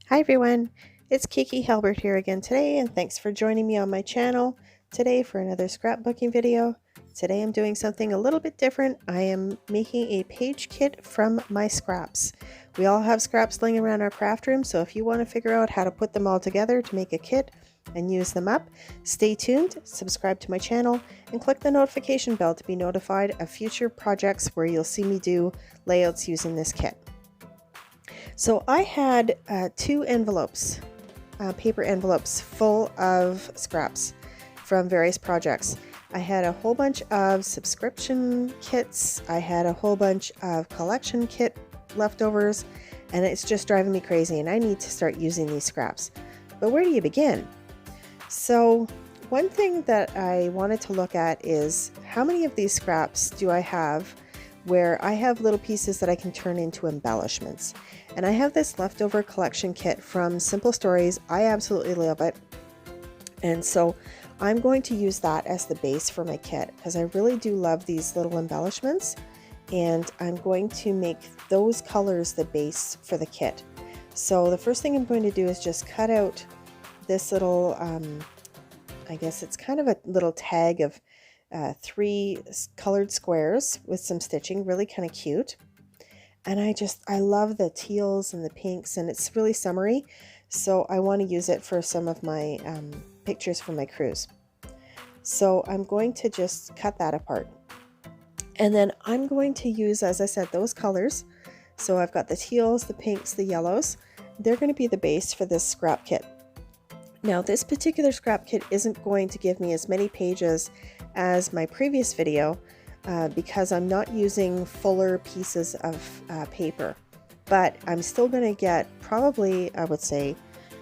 Hi everyone, it's Kiki Halbert here again today, and thanks for joining me on my channel today for another scrapbooking video. Today I'm doing something a little bit different. I am making a page kit from my scraps. We all have scraps laying around our craft room, so if you want to figure out how to put them all together to make a kit and use them up, stay tuned, subscribe to my channel, and click the notification bell to be notified of future projects where you'll see me do layouts using this kit. So I had two envelopes, paper envelopes full of scraps from various projects. I had a whole bunch of subscription kits, I had a whole bunch of collection kit leftovers, and it's just driving me crazy, and I need to start using these scraps. But where do you begin? So one thing that I wanted to look at is how many of these scraps do I have where I have little pieces that I can turn into embellishments. And I have this leftover collection kit from Simple Stories. I absolutely love it. And so I'm going to use that as the base for my kit because I really do love these little embellishments. And I'm going to make those colors the base for the kit. So the first thing I'm going to do is just cut out this little, I guess it's kind of a little tag of 3 colored squares with some stitching, really kind of cute. And I love the teals and the pinks, and it's really summery, so I want to use it for some of my pictures from my cruise. So I'm going to just cut that apart, and then I'm going to use, as I said, those colors. So I've got the teals, the pinks, the yellows. They're going to be the base for this scrap kit. Now this particular scrap kit isn't going to give me as many pages as my previous video because I'm not using fuller pieces of paper, but I'm still going to get probably, I would say,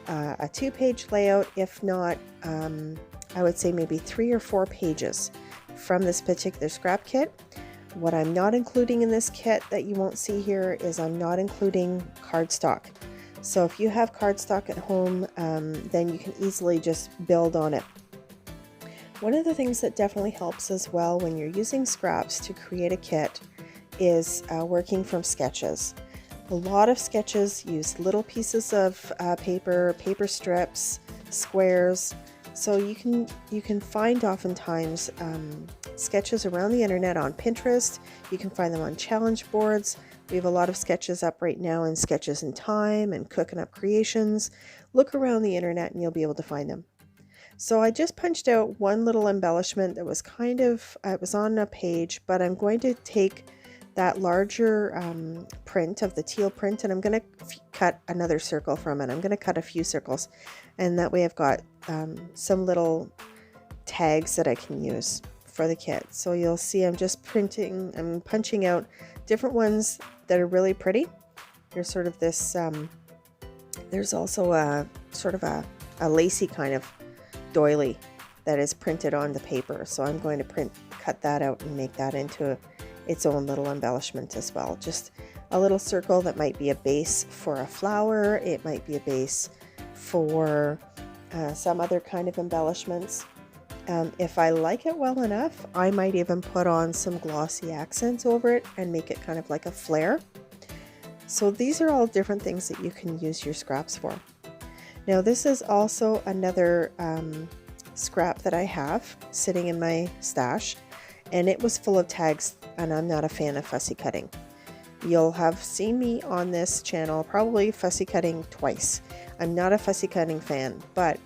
a 2-page layout, if not, I would say maybe 3 or 4 pages from this particular scrap kit. What I'm not including in this kit that you won't see here is I'm not including cardstock. So if you have cardstock at home, then you can easily just build on it. One of the things that definitely helps as well when you're using scraps to create a kit is working from sketches. A lot of sketches use little pieces of paper strips, squares. So you can find oftentimes sketches around the internet on Pinterest. You can find them on challenge boards. We have a lot of sketches up right now in Sketches in Time and Cooking Up Creations. Look around the internet and you'll be able to find them. So I just punched out one little embellishment that was kind of, it was on a page, but I'm going to take that larger print of the teal print, and I'm going to cut another circle from it. I'm going to cut a few circles, and that way I've got some little tags that I can use for the kit. So you'll see I'm punching out different ones that are really pretty. There's sort of this, there's also a sort of a lacy kind of doily that is printed on the paper. So I'm going to cut that out and make that into its own little embellishment as well. Just a little circle that might be a base for a flower. It might be a base for some other kind of embellishments. If I like it well enough, I might even put on some glossy accents over it and make it kind of like a flare. So these are all different things that you can use your scraps for. Now this is also another scrap that I have sitting in my stash, and it was full of tags, and I'm not a fan of fussy cutting. You'll have seen me on this channel probably fussy cutting twice. I'm not a fussy cutting fan, but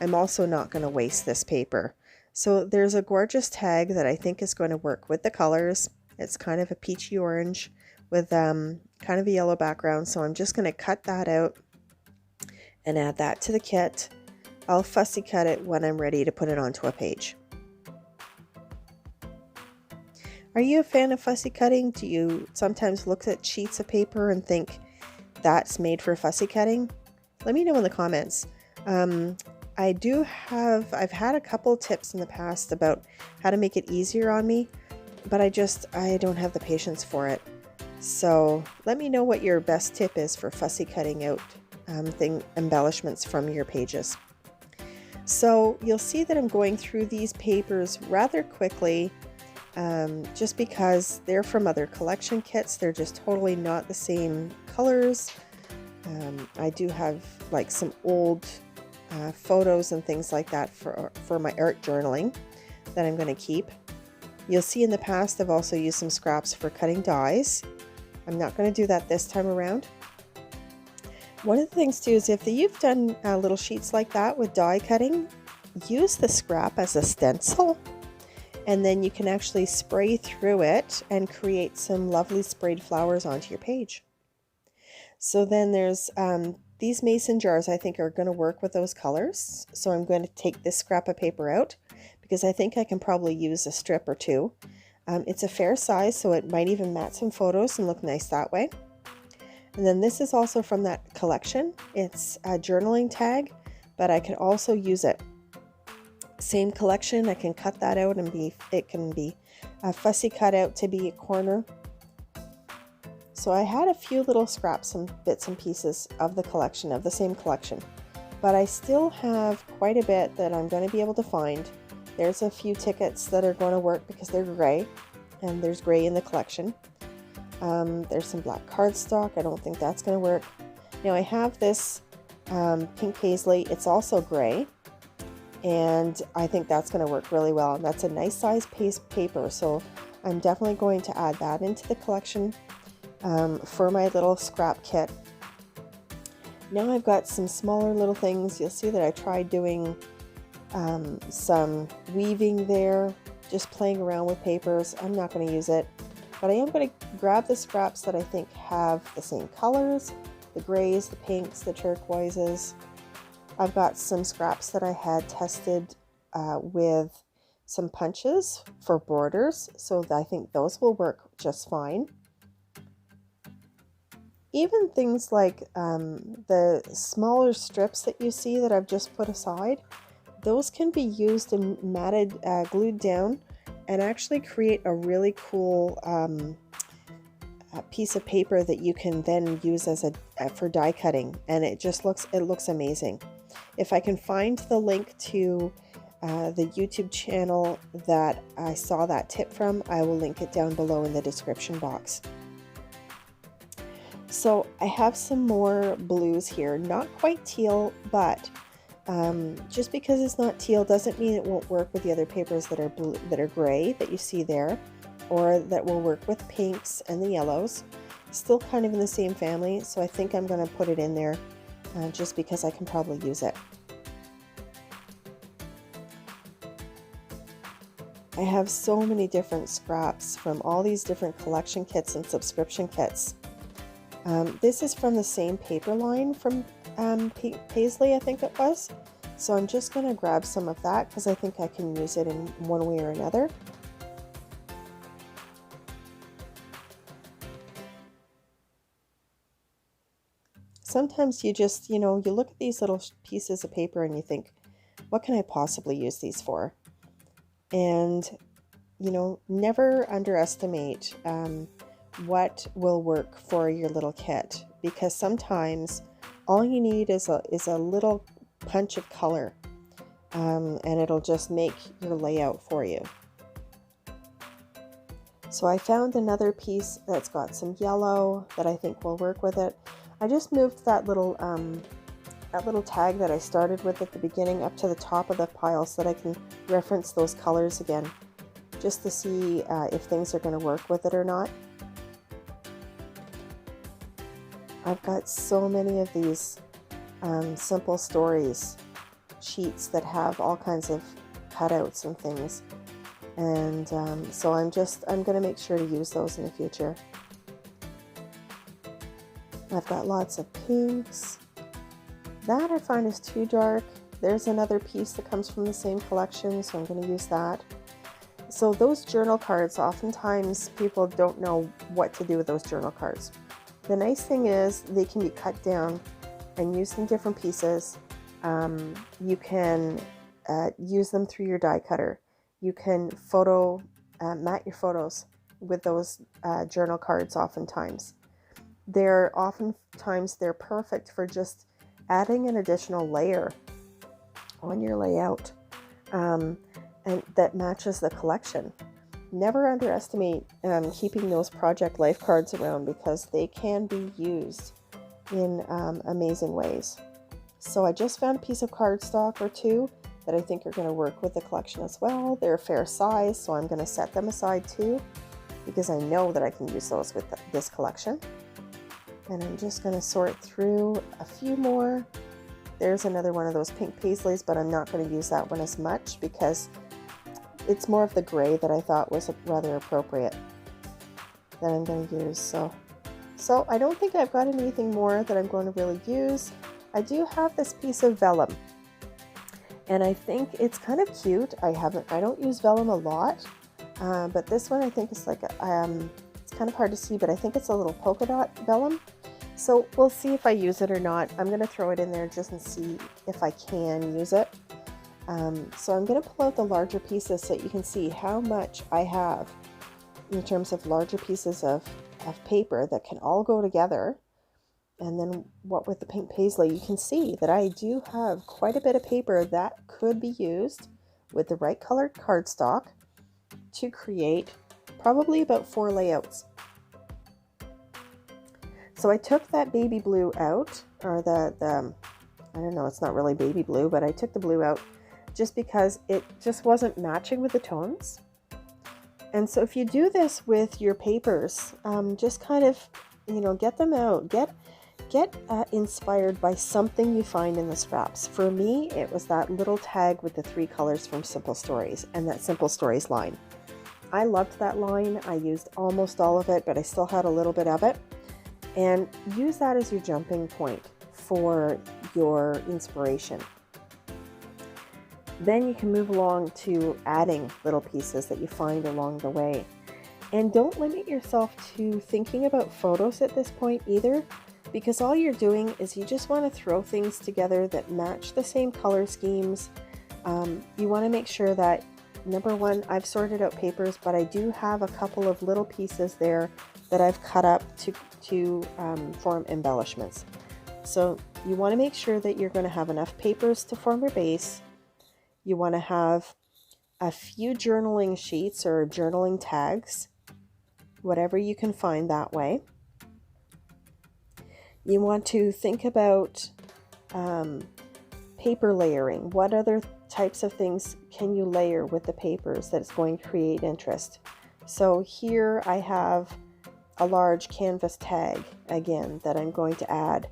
I'm also not going to waste this paper. So there's a gorgeous tag that I think is going to work with the colors. It's kind of a peachy orange with kind of a yellow background. So I'm just going to cut that out and add that to the kit. I'll fussy cut it when I'm ready to put it onto a page. Are you a fan of fussy cutting? Do you sometimes look at sheets of paper and think that's made for fussy cutting? Let me know in the comments. I've had a couple tips in the past about how to make it easier on me, but I don't have the patience for it. So let me know what your best tip is for fussy cutting out embellishments from your pages. So you'll see that I'm going through these papers rather quickly, just because they're from other collection kits. They're just totally not the same colors. I do have like some old photos and things like that for my art journaling that I'm going to keep. You'll see in the past I've also used some scraps for cutting dies. I'm not going to do that this time around. One of the things too is if you've done little sheets like that with die cutting, use the scrap as a stencil, and then you can actually spray through it and create some lovely sprayed flowers onto your page. So then there's these mason jars I think are going to work with those colors. So I'm going to take this scrap of paper out because I think I can probably use a strip or two. It's a fair size, so it might even match some photos and look nice that way. And then this is also from that collection. It's a journaling tag, but I can also use it. Same collection, I can cut that out and it can be a fussy cut out to be a corner. So I had a few little scraps and bits and pieces of the collection, of the same collection, but I still have quite a bit that I'm going to be able to find. There's a few tickets that are going to work because they're gray, and there's gray in the collection. There's some black cardstock. I don't think that's going to work. Now I have this pink paisley. It's also gray, and I think that's going to work really well. And that's a nice size paper, so I'm definitely going to add that into the collection for my little scrap kit. Now I've got some smaller little things. You'll see that I tried doing some weaving there, just playing around with papers. I'm not going to use it, but I am going to grab the scraps that I think have the same colors, the grays, the pinks, the turquoises. I've got some scraps that I had tested with some punches for borders, so I think those will work just fine. Even things like the smaller strips that you see that I've just put aside, those can be used and matted, glued down, and actually create a really cool piece of paper that you can then use as for die cutting, and it looks amazing. If I can find the link to the YouTube channel that I saw that tip from, I will link it down below in the description box. So I have some more blues here, not quite teal, but just because it's not teal doesn't mean it won't work with the other papers that are blue, that are gray that you see there, or that will work with pinks and the yellows. Still kind of in the same family, so I think I'm going to put it in there just because I can probably use it. I have so many different scraps from all these different collection kits and subscription kits. This is from the same paper line from Paisley, I think it was. So I'm just going to grab some of that because I think I can use it in one way or another. Sometimes you just, you look at these little pieces of paper and you think, what can I possibly use these for? And, never underestimate what will work for your little kit, because sometimes all you need is a little punch of color, and it'll just make your layout for you. So I found another piece that's got some yellow that I think will work with it. I just moved that little tag that I started with at the beginning up to the top of the pile so that I can reference those colors again, just to see if things are going to work with it or not. I've got so many of these simple stories sheets that have all kinds of cutouts and things, and so I'm going to make sure to use those in the future. I've got lots of pinks. That I find is too dark. There's another piece that comes from the same collection, so I'm going to use that. So those journal cards, oftentimes people don't know what to do with those journal cards. The nice thing is they can be cut down and used in different pieces. You can use them through your die cutter. You can mat your photos with those journal cards oftentimes. They're perfect for just adding an additional layer on your layout and that matches the collection. Never underestimate keeping those project life cards around, because they can be used in amazing ways. So I just found a piece of cardstock or two that I think are going to work with the collection as well. They're a fair size, so I'm going to set them aside too, because I know that I can use those with this collection. And I'm just going to sort through a few more. There's another one of those pink paisleys, but I'm not going to use that one as much because it's more of the gray that I thought was rather appropriate that I'm going to use. So I don't think I've got anything more that I'm going to really use. I do have this piece of vellum, and I think it's kind of cute. I don't use vellum a lot, but this one I think is like it's kind of hard to see, but I think it's a little polka dot vellum. So we'll see if I use it or not. I'm going to throw it in there just and see if I can use it. So I'm going to pull out the larger pieces so that you can see how much I have in terms of larger pieces of paper that can all go together. And then what with the pink paisley, you can see that I do have quite a bit of paper that could be used with the right colored cardstock to create probably about 4 layouts. So I took that baby blue out, or the I don't know, it's not really baby blue, but I took the blue out just because it just wasn't matching with the tones. And so if you do this with your papers, just kind of, get them out, get inspired by something you find in the scraps. For me, it was that little tag with the 3 colors from Simple Stories and that Simple Stories line. I loved that line. I used almost all of it, but I still had a little bit of it. And use that as your jumping point for your inspiration. Then you can move along to adding little pieces that you find along the way. And don't limit yourself to thinking about photos at this point either, because all you're doing is you just want to throw things together that match the same color schemes. You want to make sure that, number one, I've sorted out papers, but I do have a couple of little pieces there that I've cut up to form embellishments. So you want to make sure that you're going to have enough papers to form your base. You want to have a few journaling sheets or journaling tags, whatever you can find that way. You want to think about paper layering. What other types of things can you layer with the papers that's going to create interest? So here I have a large canvas tag again that I'm going to add.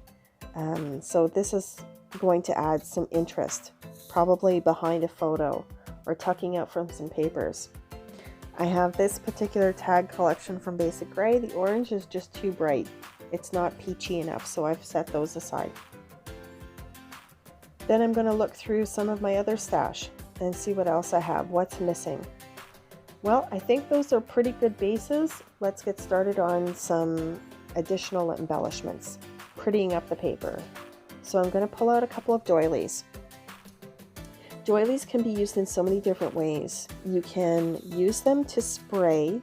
So this is going to add some interest, probably behind a photo or tucking out from some papers. I have this particular tag collection from Basic Gray. The orange is just too bright. It's not peachy enough, so I've set those aside. Then I'm going to look through some of my other stash and see what else I have, what's missing. Well, I think those are pretty good bases. Let's get started on some additional embellishments, prettying up the paper. So I'm going to pull out a couple of doilies. Doilies can be used in so many different ways. You can use them to spray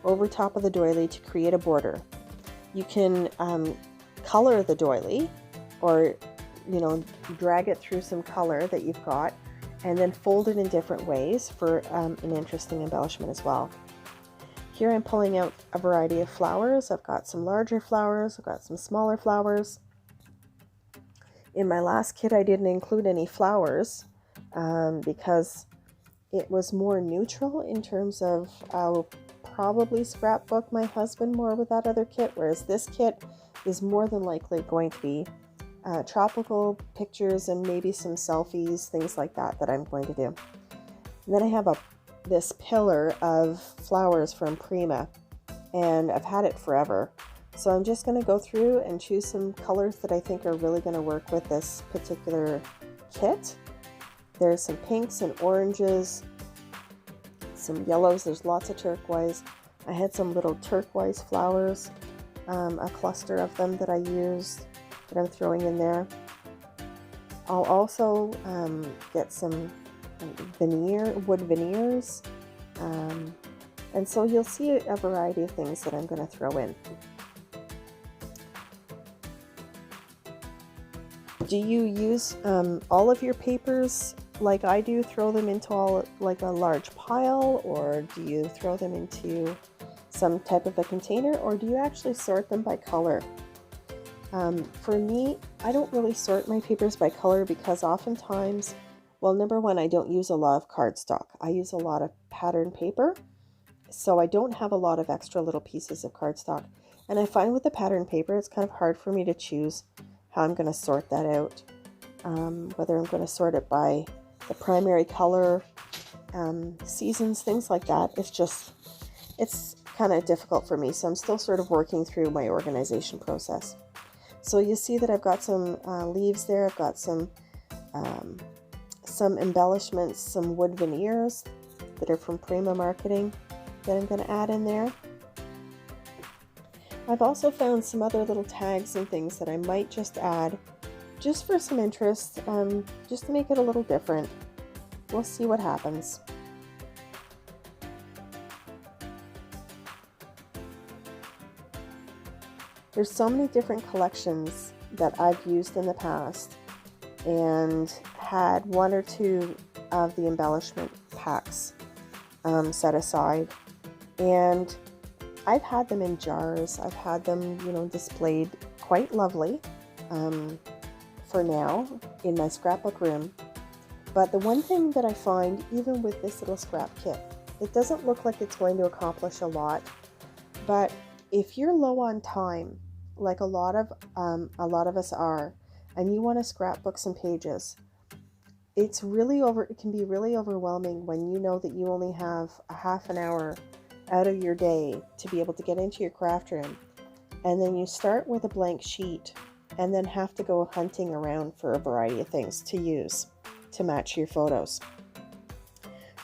over top of the doily to create a border. You can color the doily, or drag it through some color that you've got, and then fold it in different ways for an interesting embellishment as well. Here I'm pulling out a variety of flowers. I've got some larger flowers, I've got some smaller flowers. In my last kit I didn't include any flowers because it was more neutral in terms of I'll probably scrapbook my husband more with that other kit, whereas this kit is more than likely going to be tropical pictures and maybe some selfies, things like that I'm going to do. And then I have this pillar of flowers from Prima, and I've had it forever. So I'm just going to go through and choose some colors that I think are really going to work with this particular kit. There's some pinks and oranges, some yellows, there's lots of turquoise. I had some little turquoise flowers, a cluster of them that I used, that I'm throwing in there. I'll also get some wood veneers, and so you'll see a variety of things that I'm going to throw in. Do you use all of your papers like I do, throw them into like a large pile, or do you throw them into some type of a container, or do you actually sort them by color? For me, I don't really sort my papers by color because oftentimes, well, number one, I don't use a lot of cardstock. I use a lot of pattern paper, so I don't have a lot of extra little pieces of cardstock. And I find with the pattern paper, it's kind of hard for me to choose how I'm going to sort that out. Whether I'm going to sort it by the primary color, seasons, things like that. It's kind of difficult for me. So I'm still sort of working through my organization process. So you see that I've got some leaves there. I've got some embellishments, some wood veneers that are from Prima Marketing that I'm going to add in there. I've also found some other little tags and things that I might just add just for some interest, just to make it a little different. We'll see what happens. There's so many different collections that I've used in the past and had one or two of the embellishment packs set aside, and I've had them in jars. I've had them, displayed quite lovely for now in my scrapbook room. But the one thing that I find, even with this little scrap kit, it doesn't look like it's going to accomplish a lot, but if you're low on time, like a lot of us are, and you want to scrapbook some pages, it can be really overwhelming when you know that you only have a half an hour out of your day to be able to get into your craft room, and then you start with a blank sheet and then have to go hunting around for a variety of things to use to match your photos.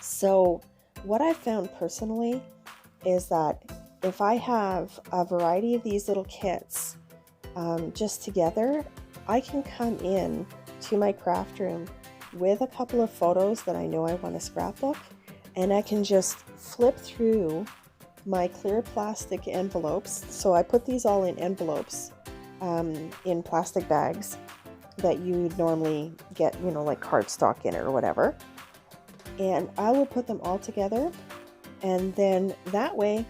So what I've found personally is that if I have a variety of these little kits just together, I can come in to my craft room with a couple of photos that I know I want to scrapbook, and I can just flip through my clear plastic envelopes. So I put these all in envelopes in plastic bags that you would normally get, like cardstock in it or whatever. And I will put them all together, and then that way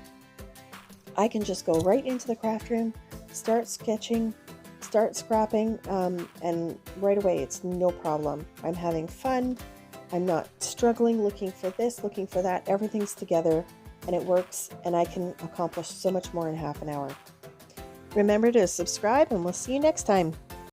I can just go right into the craft room, start sketching, start scrapping, and right away it's no problem. I'm having fun. I'm not struggling looking for this, looking for that. Everything's together and it works, and I can accomplish so much more in half an hour. Remember to subscribe, and we'll see you next time.